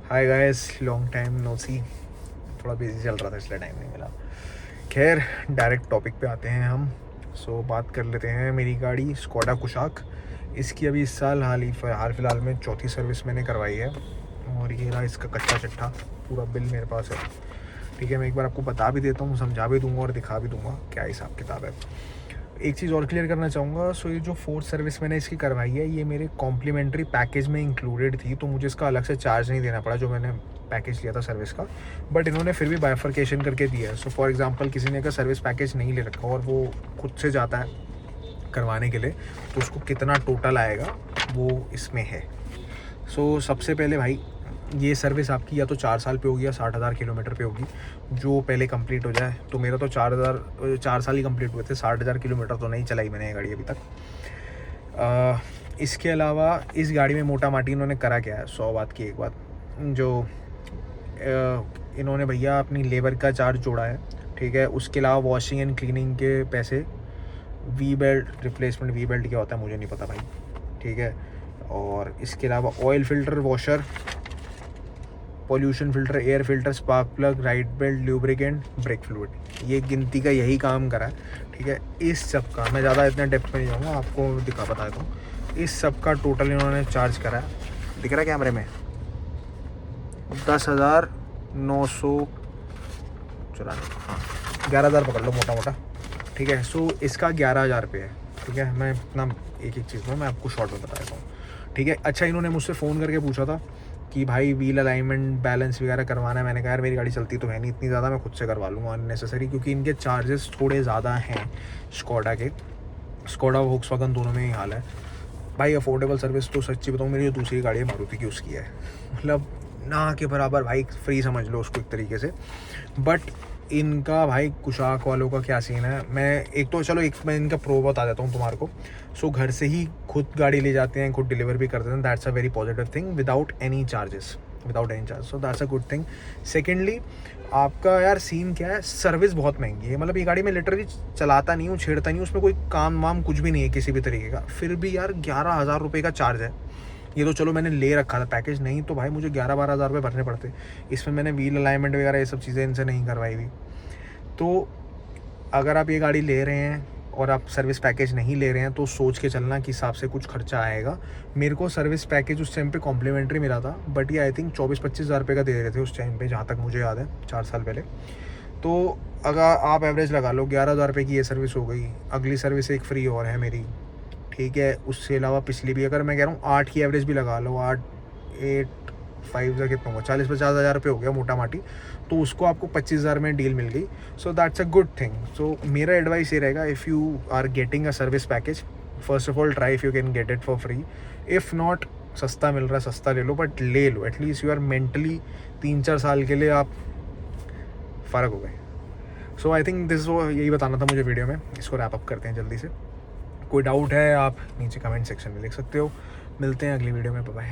हाय guys, long time no see. थोड़ा busy चल रहा था इसलिए टाइम नहीं मिला। खैर, डायरेक्ट टॉपिक पे आते हैं हम। बात कर लेते हैं मेरी गाड़ी स्कोडा कुशाक। इसकी अभी इस साल हाल फिलहाल में चौथी सर्विस मैंने करवाई है। और ये रहा इसका कच्चा चिट्ठा, पूरा बिल मेरे पास है। ठीक है, मैं एक बार आपको बता भी देता हूँ, समझा भी दूंगा और दिखा भी दूंगा क्या हिसाब किताब है। एक चीज़ और क्लियर करना चाहूँगा। ये जो फोर्थ सर्विस मैंने इसकी करवाई है, ये मेरे कॉम्प्लीमेंट्री पैकेज में इंक्लूडेड थी, तो मुझे इसका अलग से चार्ज नहीं देना पड़ा जो मैंने पैकेज लिया था सर्विस का। बट इन्होंने फिर भी बाइफर्केशन करके दिया है। फॉर एग्जांपल, किसी ने अगर सर्विस पैकेज नहीं ले रखा और वो खुद से जाता है करवाने के लिए, तो उसको कितना टोटल आएगा वो इसमें है। सबसे पहले भाई, ये सर्विस आपकी या तो 4 साल पे होगी या 60,000 किलोमीटर पे होगी, जो पहले कंप्लीट हो जाए। तो मेरा तो 4 साल ही कंप्लीट हुए थे, 60,000 किलोमीटर तो नहीं चलाई मैंने ये गाड़ी अभी तक। इसके अलावा इस गाड़ी में मोटा माटी इन्होंने करा क्या है, 100 बात की एक बात, जो इन्होंने भैया अपनी लेबर का चार्ज जोड़ा है। ठीक है, उसके अलावा वॉशिंग एंड क्लीनिंग के पैसे, we belt replacement, we belt क्या होता है मुझे नहीं पता भाई। ठीक है, और इसके अलावा oil filter, washer, pollution filter, air filter, spark plug, right belt, lubricant, brake fluid, ये गिनती का यही काम करा है। ठीक है, इस सब का मैं ज़्यादा इतना डेप्थ में नहीं जाऊँगा, आपको बता देता हूँ। इस सब का टोटल इन्होंने चार्ज करा है, दिख रहा है कैमरे में, 10,900 94, 11,000 पकड़ लो मोटा मोटा। ठीक है, इसका 11,000 रुपये है। ठीक है, मैं अपना एक चीज़ में मैं आपको शॉर्ट में बता देता हूँ। ठीक है, अच्छा, इन्होंने मुझसे फ़ोन करके पूछा था कि भाई व्हील अलाइनमेंट, बैलेंस वगैरह करवाना है। मैंने कहा यार मेरी गाड़ी चलती तो है नहीं इतनी ज़्यादा, मैं खुद से करवा लूँगा अननेसेसरी, क्योंकि इनके चार्जेस थोड़े ज़्यादा हैं स्कोडा के। स्कोडा वोक्सवैगन दोनों में ही हाल है भाई। अफोर्डेबल सर्विस तो सच्ची बताऊँ, मेरी जो दूसरी गाड़ी है मारुति की, उसकी है, मतलब ना के बराबर भाई, फ्री समझ लो उसको एक तरीके से। बट इनका भाई कुशाक वालों का क्या सीन है, मैं इनका प्रो बता देता हूँ तुम्हारे को। घर से ही खुद गाड़ी ले जाते हैं, खुद डिलीवर भी करते हैं। That's a very positive thing, without any charge, so that's a good thing. Secondly, आपका यार सीन क्या है, सर्विस बहुत महंगी है। मतलब ये गाड़ी मैं लिटरली चलाता नहीं हूँ, छेड़ता नहीं हूँ, उसमें कोई काम वाम कुछ भी नहीं है किसी भी तरीके का, फिर भी यार 11,000 रुपये का चार्ज है। ये तो चलो मैंने ले रखा था पैकेज, नहीं तो भाई मुझे 11-12 हज़ार रुपये भरने पड़ते। इसमें मैंने व्हील अलाइनमेंट वगैरह ये सब चीज़ें इनसे नहीं करवाई हुई। तो अगर आप ये गाड़ी ले रहे हैं और आप सर्विस पैकेज नहीं ले रहे हैं, तो सोच के चलना कि हिसाब से कुछ खर्चा आएगा। मेरे को सर्विस पैकेज उस टाइम पे कॉम्प्लीमेंट्री मिला था, बट ये आई थिंक 24-25 हज़ार रुपये का दे रहे थे उस टाइम पे, जहाँ तक मुझे याद है, 4 साल पहले। तो अगर आप एवरेज लगा लो, 11,000 रुपये की ये सर्विस हो गई। अगली सर्विस एक फ्री और है मेरी। ठीक है, उससे अलावा पिछली भी, अगर मैं कह रहा हूँ 8 की एवरेज भी लगा लो, 8 से कितना होगा, 40-50 हज़ार रुपये हो गया मोटा माटी, तो उसको आपको 25,000 में डील मिल गई। So that's a good thing. मेरा एडवाइस ये रहेगा, if you are getting a service package, first of all try if you can get it for free. If not, सस्ता मिल रहा है सस्ता ले लो, बट ले लो, एटलीस्ट यू आर मेंटली 3-4 साल के लिए आप फ़र्क हो गए। आई थिंक यही बताना था मुझे वीडियो में। इसको रैप अप करते हैं जल्दी से। कोई डाउट है आप नीचे कमेंट सेक्शन में लिख सकते हो। मिलते हैं अगली वीडियो में, बाय बाय।